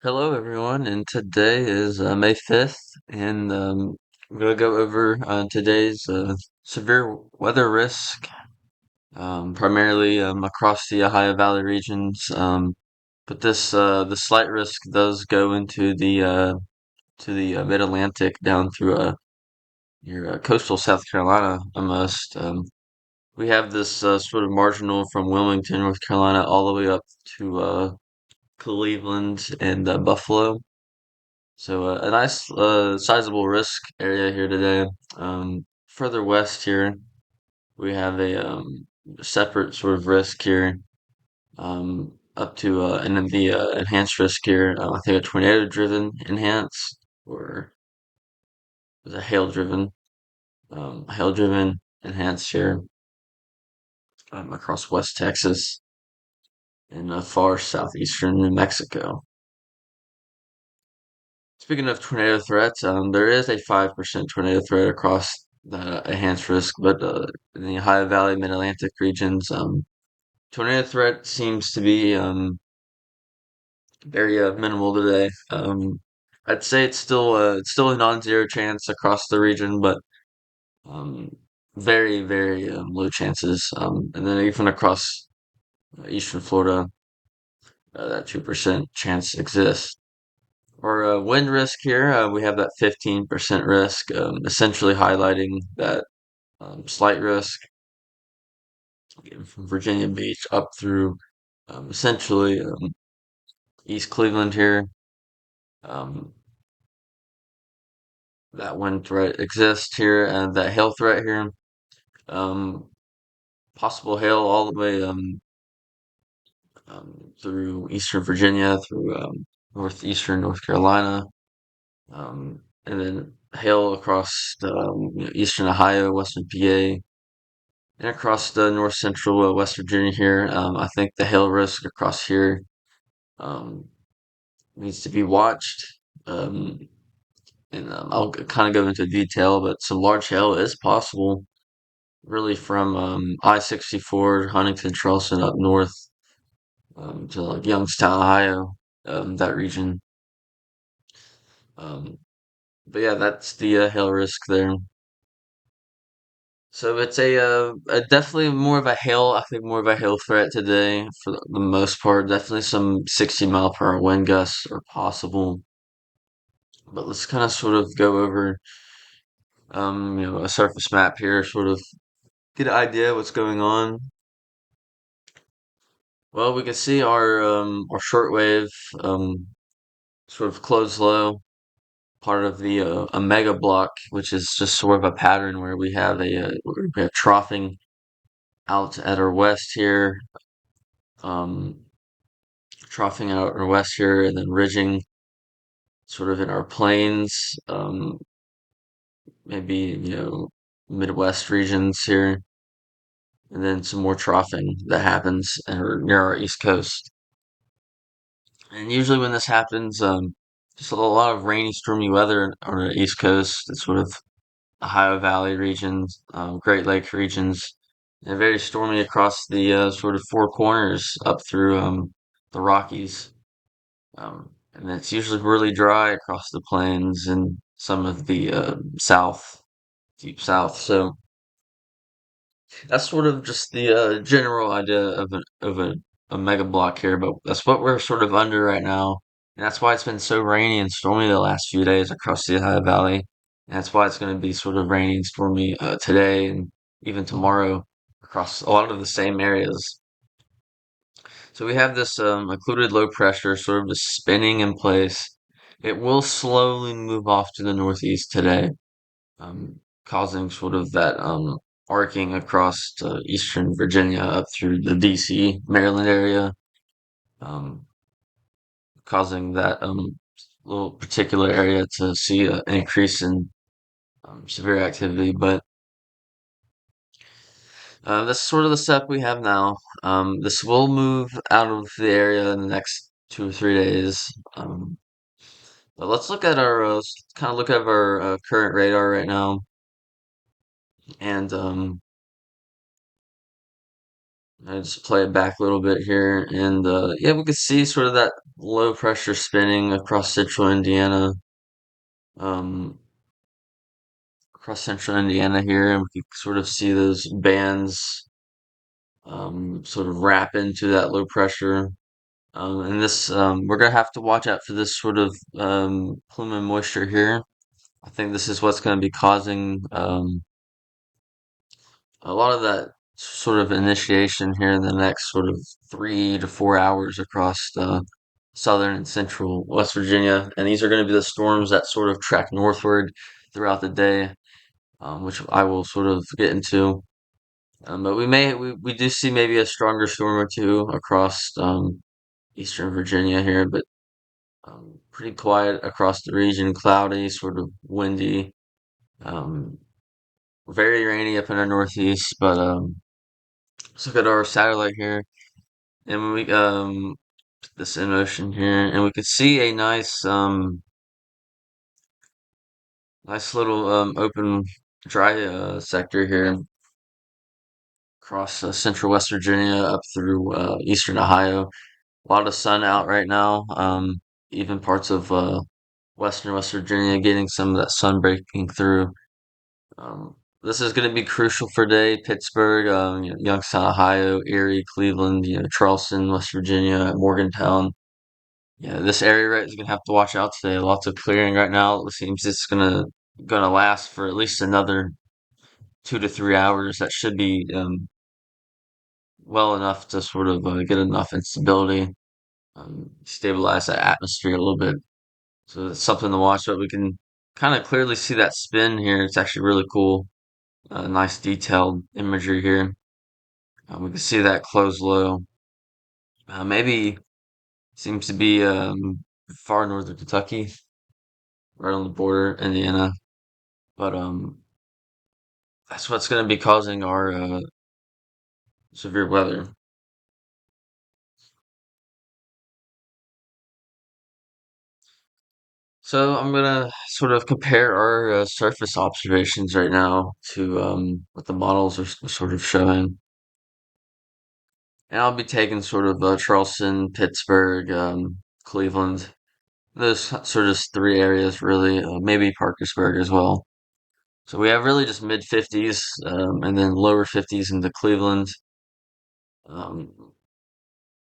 Hello, everyone, and today is May 5th, and I'm going to go over today's severe weather risk, primarily across the Ohio Valley regions. But the slight risk does go into the Mid-Atlantic down through your coastal South Carolina almost. We have this sort of marginal from Wilmington, North Carolina, all the way up to Cleveland and Buffalo. So a nice sizable risk area here today. Further west here, we have a separate sort of risk here up to and then the enhanced risk here. I think a tornado-driven enhanced or was a hail-driven enhanced here across West Texas and far southeastern New Mexico. Speaking of tornado threats, there is a 5% tornado threat across the enhanced risk, but in the Ohio Valley, Mid-Atlantic regions, tornado threat seems to be very minimal today. I'd say it's still a non-zero chance across the region, but um, very, very low chances. And then even across eastern Florida, that 2% chance exists. For wind risk here, we have that 15% risk, essentially highlighting that slight risk again, from Virginia Beach up through essentially East Cleveland here. Um, that wind threat exists here, and that hail threat here. Um, Possible hail all the way through Eastern Virginia, through northeastern North Carolina, and then hail across the, eastern Ohio, western PA, and across the north central West Virginia here. I think the hail risk across here um, needs to be watched. Um, and I'll kind of go into detail, but some large hail is possible, really from I-64, Huntington, Charleston up north to like Youngstown, Ohio, that region. Um, but yeah, that's the hail risk there. So it's a definitely more of a hail. I think more of a hail threat today for the most part. Definitely some 60-mile-per-hour wind gusts are possible. But let's kind of sort of go over a surface map here, sort of get an idea what's going on. Well, we can see our shortwave sort of closed low, part of the a mega block, which is just sort of a pattern where we have troughing out at our west here. Um, Troughing out our west here and then ridging sort of in our plains, maybe, Midwest regions here, and then some more troughing that happens near our east coast. And usually when this happens, just a lot of rainy, stormy weather on the east coast, it's sort of Ohio Valley regions, Great Lake regions, and very stormy across the sort of four corners up through the Rockies. And it's usually really dry across the plains and some of the south, deep south. So that's sort of just the general idea of a mega block here, but that's what we're sort of under right now. And that's why it's been so rainy and stormy the last few days across the Ohio Valley. And that's why it's going to be sort of rainy and stormy today and even tomorrow across a lot of the same areas. So we have this occluded low pressure sort of just spinning in place. It will slowly move off to the northeast today, causing sort of that arcing across to eastern Virginia up through the DC, Maryland area, um, causing that little particular area to see an increase in severe activity. But that's sort of the step we have now. This will move out of the area in the next 2 or 3 days. But let's look at let's kind of look at our current radar right now, and I just play it back a little bit here, and yeah, we could see sort of that low pressure spinning across central Indiana, um, across central Indiana here, and we can sort of see those bands sort of wrap into that low pressure. And this, we're gonna have to watch out for this sort of plume of moisture here. I think this is what's going to be causing a lot of that sort of initiation here in the next sort of 3 to 4 hours across southern and central West Virginia. And these are going to be the storms that sort of track northward throughout the day, which I will sort of get into. But we do see maybe a stronger storm or two across eastern Virginia here, but pretty quiet across the region, cloudy, sort of windy, um, very rainy up in the northeast. But let's look at our satellite here, and we put this in motion here, and we could see a nice little open dry sector here across central West Virginia up through eastern Ohio. A lot of sun out right now. Even parts of western West Virginia getting some of that sun breaking through. This is going to be crucial for today. Pittsburgh, Youngstown, Ohio, Erie, Cleveland, Charleston, West Virginia, Morgantown. Yeah, this area right is going to have to watch out today. Lots of clearing right now. It seems it's gonna last for at least another 2 to 3 hours. That should be well enough to sort of get enough instability, stabilize that atmosphere a little bit. So it's something to watch. But we can kind of clearly see that spin here. It's actually really cool. Nice detailed imagery here. We can see that close low. Maybe seems to be far northern Kentucky, right on the border, Indiana. But that's what's going to be causing our severe weather. So I'm gonna sort of compare our surface observations right now to what the models are sort of showing, and I'll be taking sort of Charleston, Pittsburgh, Cleveland, those sort of three areas really, maybe Parkersburg as well. So we have really just mid 50s, and then lower 50s into Cleveland. Um,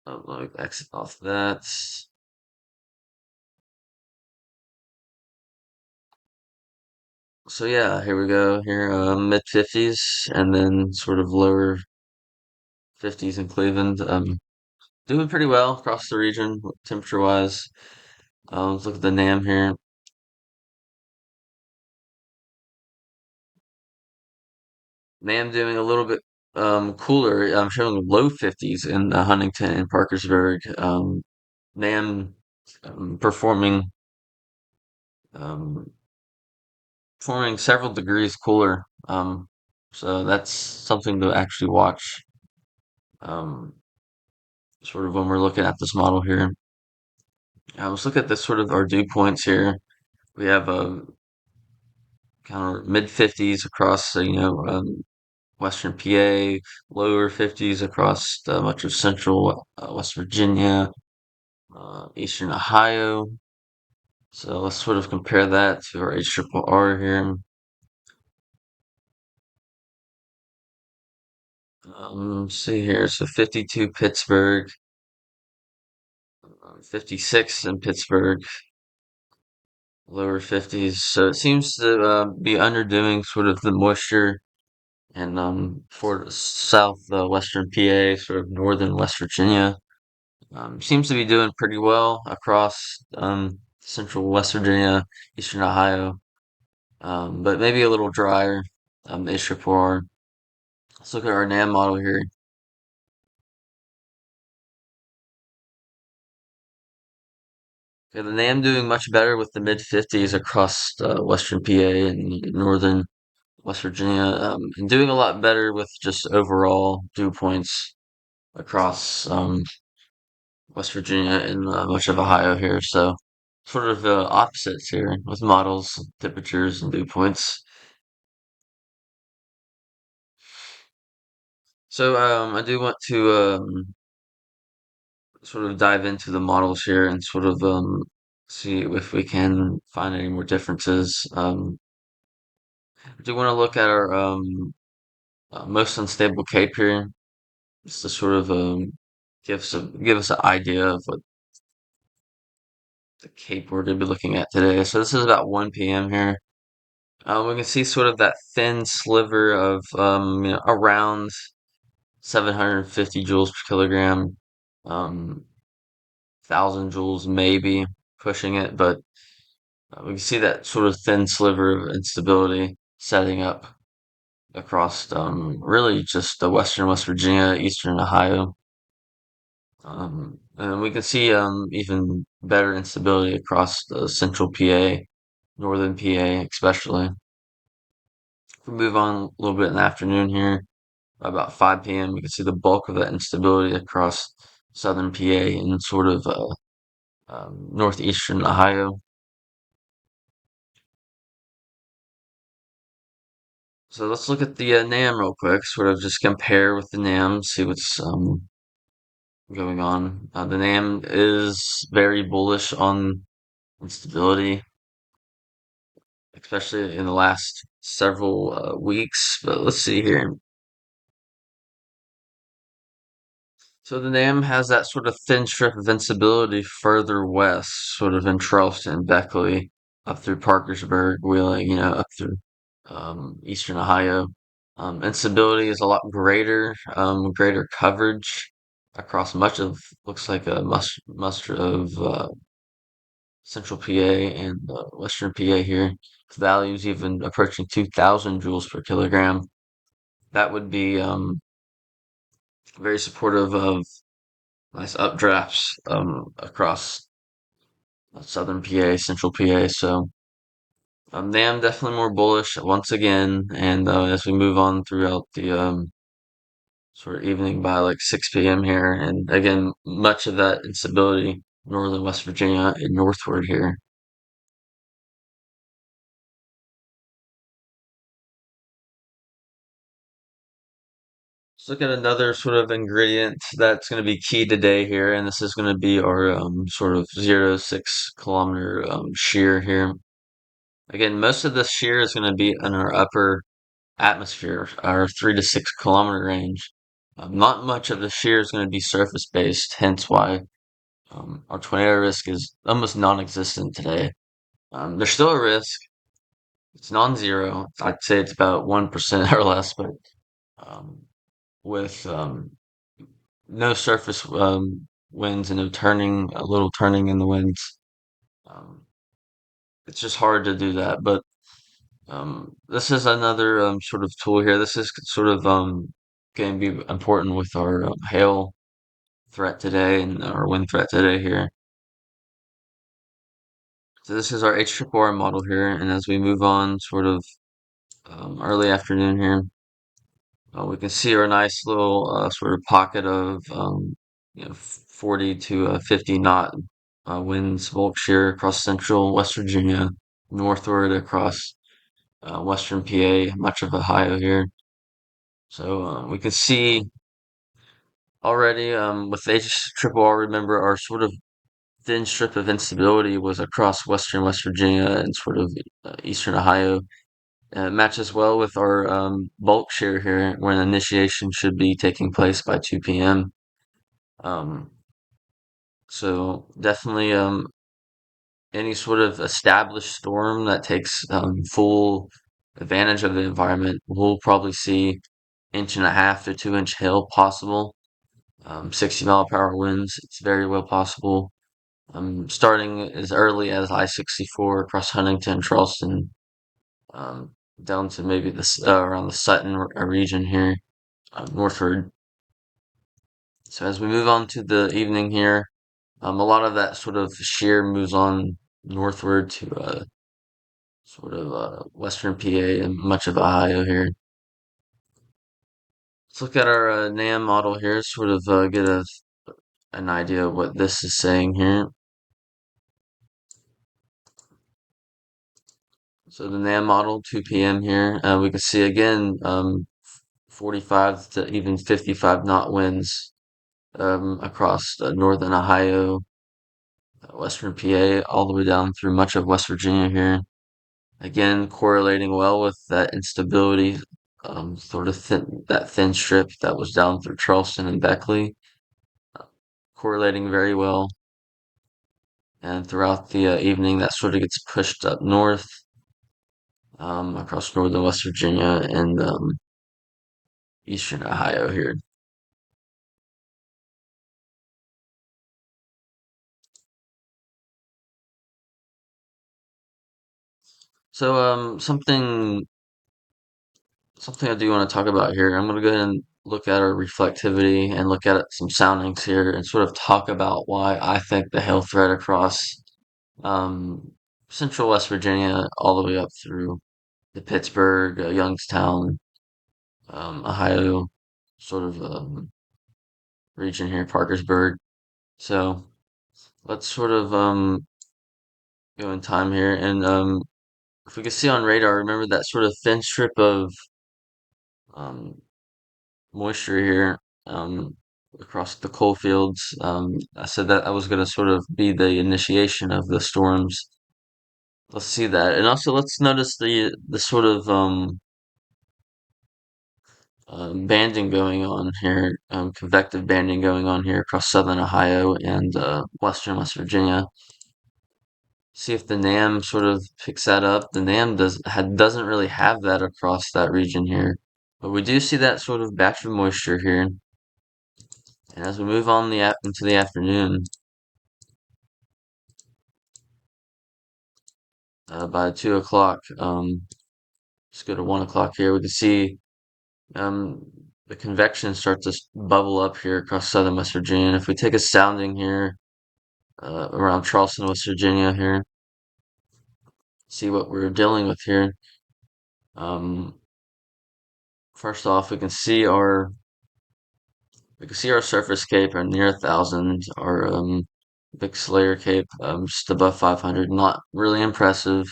I'll exit off that. So yeah, here we go. Here, mid 50s, and then sort of lower 50s in Cleveland. Doing pretty well across the region, temperature wise. Let's look at the NAM here. NAM doing a little bit cooler. I'm showing low 50s in Huntington and Parkersburg. NAM performing um, performing several degrees cooler. So that's something to actually watch. Um, sort of when we're looking at this model here. Let's look at this sort of our dew points here. We have a kind of mid 50s across, Western PA, lower 50s across much of central West Virginia, eastern Ohio. So let's sort of compare that to our HRRR here. See here, so 52 Pittsburgh, 56 in Pittsburgh, lower 50s. So it seems to be underdoing sort of the moisture and for south western PA, sort of northern West Virginia. Seems to be doing pretty well across central West Virginia, eastern Ohio, but maybe a little drier. Ishapur. Let's look at our NAM model here. Okay, the NAM doing much better with the mid 50s across western PA and northern West Virginia, and doing a lot better with just overall dew points across West Virginia and much of Ohio here. So sort of opposites here with models, temperatures, and dew points. I do want to sort of dive into the models here and sort of see if we can find any more differences. I do want to look at our most unstable cape here, just to sort of give us an idea of what the cape we're going to be looking at today. So this is about 1 p.m. here. We can see sort of that thin sliver of around 750 joules per kilogram, 1,000 joules maybe pushing it, but we can see that sort of thin sliver of instability setting up across really just the western West Virginia, eastern Ohio. And we can see even better instability across the central PA, northern PA especially. If we move on a little bit in the afternoon here, about 5 p.m., we can see the bulk of that instability across southern PA and sort of northeastern Ohio. So let's look at the NAM real quick, sort of just compare with the NAM, see what's going on. The NAM is very bullish on instability, especially in the last several weeks. But let's see here. So the NAM has that sort of thin strip of instability further west, sort of in Charleston, Beckley, up through Parkersburg, Wheeling, up through eastern Ohio. Instability is a lot greater, greater coverage across much of, looks like a muster of central PA and western PA here. Values even approaching 2,000 joules per kilogram. That would be very supportive of nice updrafts across southern PA, central PA. So NAM definitely more bullish once again. And as we move on throughout the sort of evening by like 6 p.m. here, and again, much of that instability northern West Virginia and northward here. Let's look at another sort of ingredient that's going to be key today here, and this is going to be our sort of 0 to 6 kilometer shear here. Again, most of this shear is going to be in our upper atmosphere, our 3 to 6 kilometer range. Not much of the shear is going to be surface based, hence why our tornado risk is almost non-existent today. There's still a risk. It's non-zero. I'd say it's about 1% or less, but um, with no surface winds and no turning, a little turning in the winds, um, it's just hard to do that. But this is another sort of tool here. This is sort of going to be important with our hail threat today and our wind threat today here. So this is our HRRR model here, and as we move on, sort of early afternoon here, we can see our nice little sort of pocket of 40 to 50 knot winds, bulk shear across central West Virginia, northward across western PA, much of Ohio here. So we can see already with HRRR, remember our sort of thin strip of instability was across western West Virginia and sort of eastern Ohio. It matches well with our bulk shear here, when initiation should be taking place by 2 p.m. Um, so definitely any sort of established storm that takes full advantage of the environment, we'll probably see 1.5 to 2 inch hail possible. 60-mile-per-hour winds, it's very well possible. Starting as early as I-64 across Huntington, Charleston, um, down to maybe this around the Sutton region here, northward. So as we move on to the evening here, a lot of that sort of shear moves on northward to sort of western PA and much of Ohio here. Let's look at our NAM model here, sort of get an idea of what this is saying here. So the NAM model, 2 p.m. here, we can see again 45 to even 55 knot winds across northern Ohio, western PA, all the way down through much of West Virginia here. Again, correlating well with that instability, sort of that thin strip that was down through Charleston and Beckley, correlating very well. And throughout the evening, that sort of gets pushed up north, across northern West Virginia and eastern Ohio here. So, something I do want to talk about here. I'm going to go ahead and look at our reflectivity and look at some soundings here and sort of talk about why I think the hail threat across um, central West Virginia all the way up through the Pittsburgh, Youngstown, Ohio sort of region here, Parkersburg. So let's sort of go in time here. And if we can see on radar, remember that sort of thin strip of um, moisture here across the coal fields. I said that I was going to sort of be the initiation of the storms. Let's see that, and also let's notice the sort of banding going on here, convective banding going on here across southern Ohio and western West Virginia. See if the NAM sort of picks that up. The NAM doesn't really have that across that region here, but we do see that sort of batch of moisture here. And as we move on into the afternoon, by 2 o'clock, let's go to 1 o'clock here. We can see um, the convection start to bubble up here across southern West Virginia. And if we take a sounding here around Charleston, West Virginia here, see what we're dealing with here. Um, First off, we can see our surface cape are near 1,000. Our big Slayer cape just above 500. Not really impressive.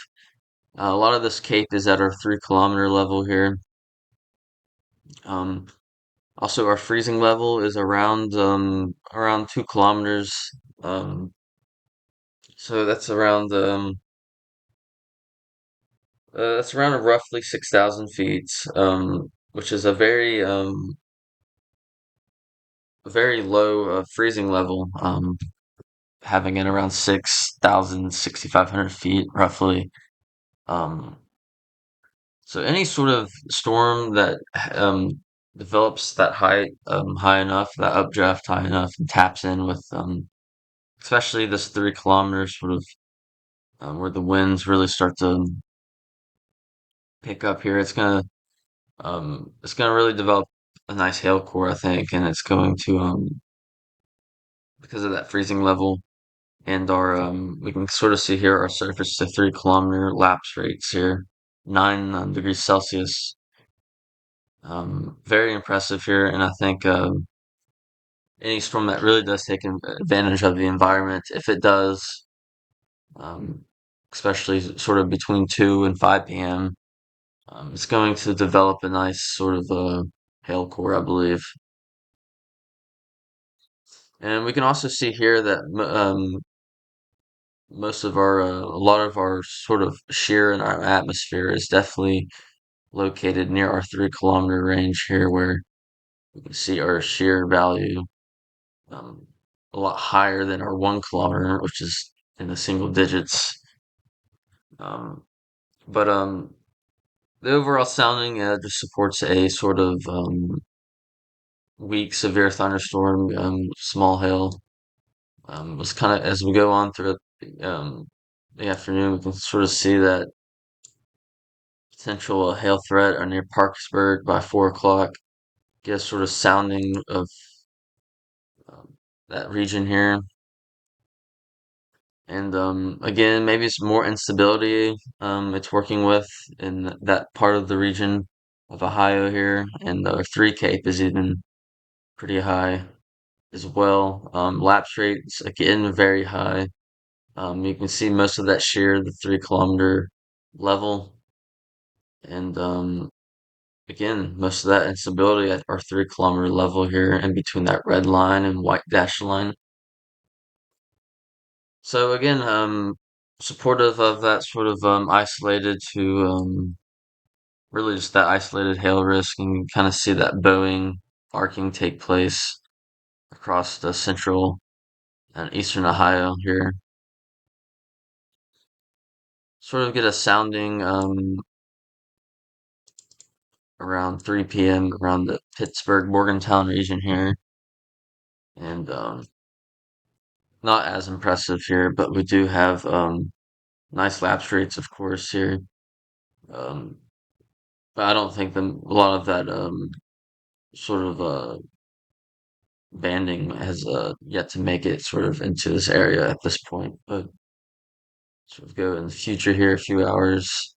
A lot of this cape is at our 3 kilometer level here. Um, Also, our freezing level is around 2 kilometers. Um, so that's around roughly 6,000 feet, which is a very low freezing level. Having it around 6,000, 6,500 feet roughly. Um, so any sort of storm that develops that high enough, that updraft high enough, and taps in with especially this 3 kilometers sort of where the winds really start to pick up here. It's gonna really develop a nice hail core, I think, and it's going to because of that freezing level and our we can sort of see here our surface to 3 kilometer lapse rates here, 9 degrees Celsius. Very impressive here, and I think any storm that really does take advantage of the environment, if it does, um, especially sort of between 2 and 5 p.m. It's going to develop a nice sort of hail core, I believe. And we can also see here that a lot of our sort of shear in our atmosphere is definitely located near our 3 kilometer range here, where we can see our shear value um, a lot higher than our 1 kilometer, which is in the single digits. Um, but the overall sounding just supports a sort of weak, severe thunderstorm, small hail. Was kind of as we go on through the afternoon, we can sort of see that potential hail threat are near Parkersburg by 4 o'clock. Get a sort of sounding of um, that region here. And again, maybe it's more instability it's working with in that part of the region of Ohio here. And the 3 Cape is even pretty high as well. Lapse rates, again, very high. You can see most of that shear, the 3 kilometer level. And again, most of that instability at our 3 kilometer level here in between that red line and white dashed line. So again, supportive of that sort of isolated to really just that isolated hail risk, and you kind of see that bowing arcing take place across the central and eastern Ohio here. Sort of get a sounding around 3 p.m. around the Pittsburgh Morgantown region here, and not as impressive here, but we do have nice lapse rates, of course, here. Um, but I don't think a lot of that sort of banding has yet to make it sort of into this area at this point. But sort of go in the future here, a few hours,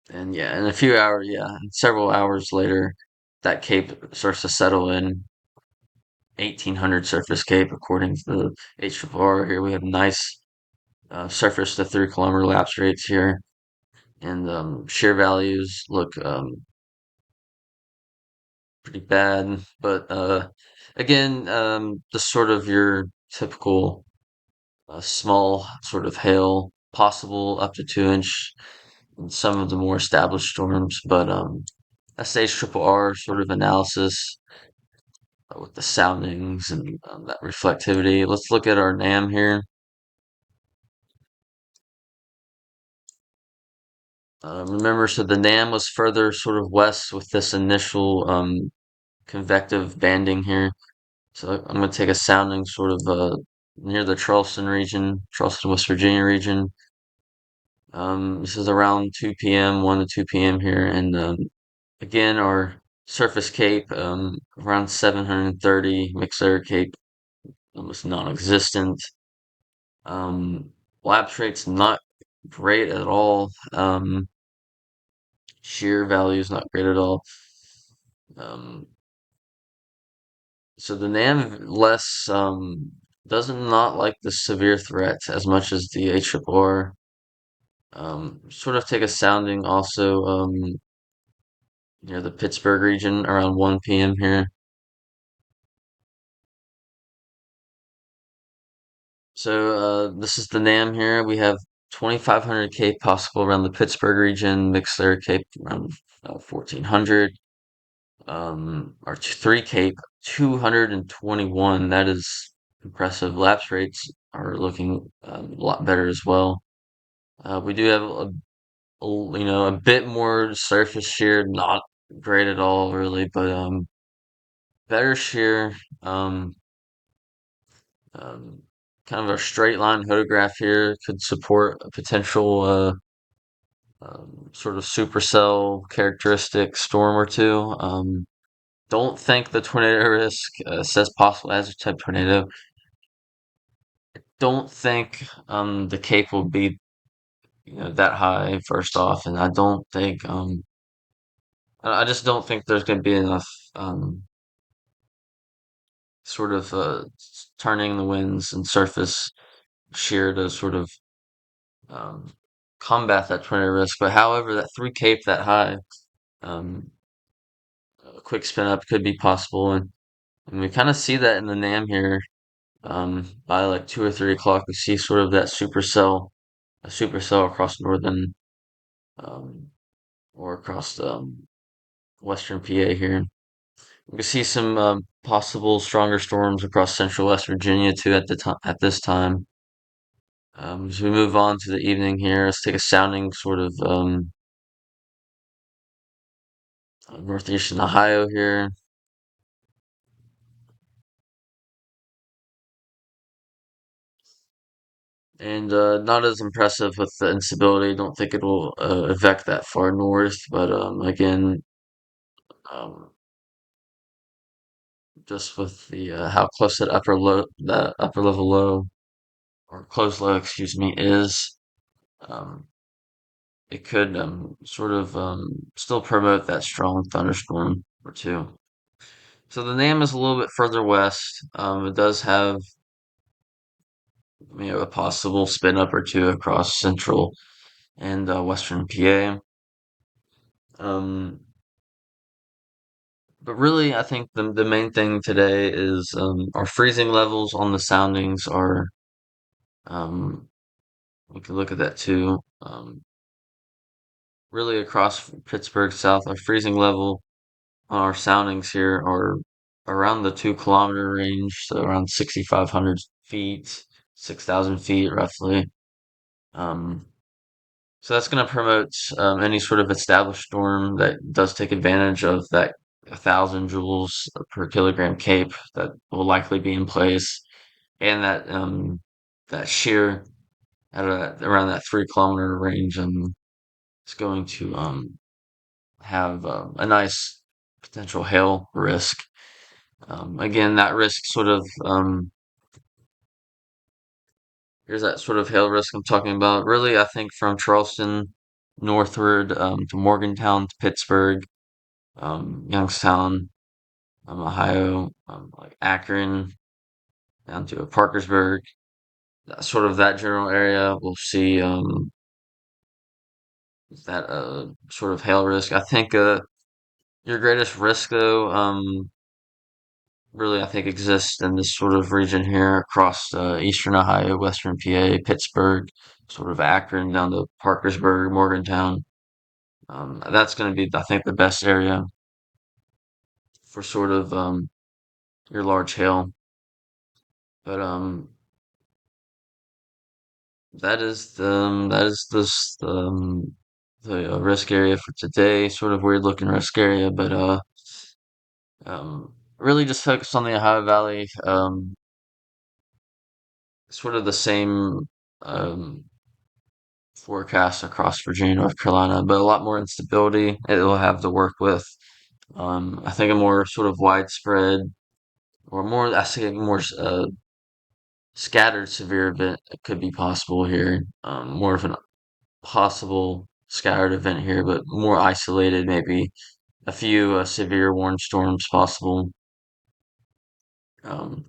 and yeah, in a few hours, yeah, several hours later, that cape starts to settle in. 1800 surface cape according to the HRR. Here we have nice surface to 3 kilometer lapse rates here, and shear values look pretty bad. But again, just sort of your typical small sort of hail, possible up to 2 inch in some of the more established storms. But SHRR sort of analysis with the soundings and that reflectivity. Let's look at our NAM here. Remember, so the NAM was further sort of west with this initial convective banding here. So I'm going to take a sounding sort of near the Charleston region, Charleston, West Virginia region. This is around 2 p.m., 1 to 2 p.m. here. And again, our surface cape around 730, mixed air cape almost non-existent. Um, lapse rate's not great at all. Shear value is not great at all. Um, so the NAM less doesn't not like the severe threats as much as the HRR. Sort of take a sounding also near the Pittsburgh region around 1 p.m. here. So this is the NAM here. We have 2500 K possible around the Pittsburgh region, mixed layer Cape around 1400. Our 3 Cape 221. That is impressive. Lapse rates are looking a lot better as well. We do have a bit more surface shear, not great at all really, but better shear. Um, um, kind of a straight line photograph here could support a potential sort of supercell characteristic storm or two. Don't think the tornado risk says possible hazard type tornado. Don't think the cape will be that high first off, and I don't think I just don't think there's going to be enough um, sort of turning the winds and surface shear to sort of um, combat that tornado risk. But however, that 3 cape that high, um, a quick spin up could be possible, and we kind of see that in the NAM here. By like 2 or 3 o'clock, we see sort of that supercell, a supercell across northern um, or across western PA here. We can see some possible stronger storms across central West Virginia too at the time. At this time, as we move on to the evening here, let's take a sounding sort of northeastern Ohio here. And not as impressive with the instability. Don't think it will affect that far north, but again, um, just with the how close that upper level low or closed low, excuse me, is, um, it could sort of still promote that strong thunderstorm or two. So the NAM is a little bit further west. It does have a possible spin up or two across central and western PA. Um, but really, I think the main thing today is our freezing levels on the soundings are. Um, we can look at that too. Really across Pittsburgh South, our freezing level on our soundings here are around the 2 kilometer range, so around 6,500 feet, 6,000 feet roughly. Um, so that's going to promote any sort of established storm that does take advantage of that 1,000 joules per kilogram cape that will likely be in place, and that shear at around that 3 kilometer range is going to have a nice potential hail risk. Again, that risk sort of here's that sort of hail risk I'm talking about. Really, I think from Charleston northward to Morgantown to Pittsburgh, Youngstown, Ohio, like Akron down to Parkersburg, sort of that general area. We'll see that sort of hail risk. I think your greatest risk though, really I think exists in this sort of region here across eastern Ohio, western PA, Pittsburgh, sort of Akron down to Parkersburg, Morgantown. That's going to be, I think, the best area for sort of your large hail. But that is the risk area for today. Sort of weird looking risk area, but really just focus on the Ohio Valley. Sort of the same um, forecast across Virginia, North Carolina, but a lot more instability it will have to work with. I think a more sort of widespread or more, I say more scattered severe event could be possible here. More of an possible scattered event here, but more isolated, maybe a few severe warm storms possible. Um,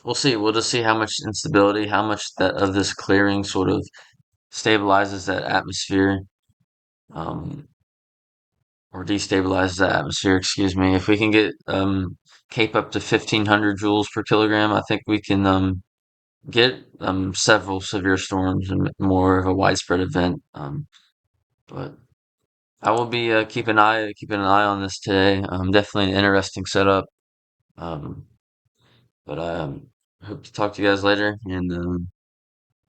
we'll see. We'll just see how much instability, how much that of this clearing sort of stabilizes that atmosphere. Um, or destabilizes the atmosphere, excuse me. If we can get CAPE up to 1,500 joules per kilogram, I think we can get several severe storms and more of a widespread event. But I will be keeping an eye on this today. Definitely an interesting setup. Um, but I hope to talk to you guys later, and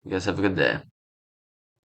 you guys have a good day.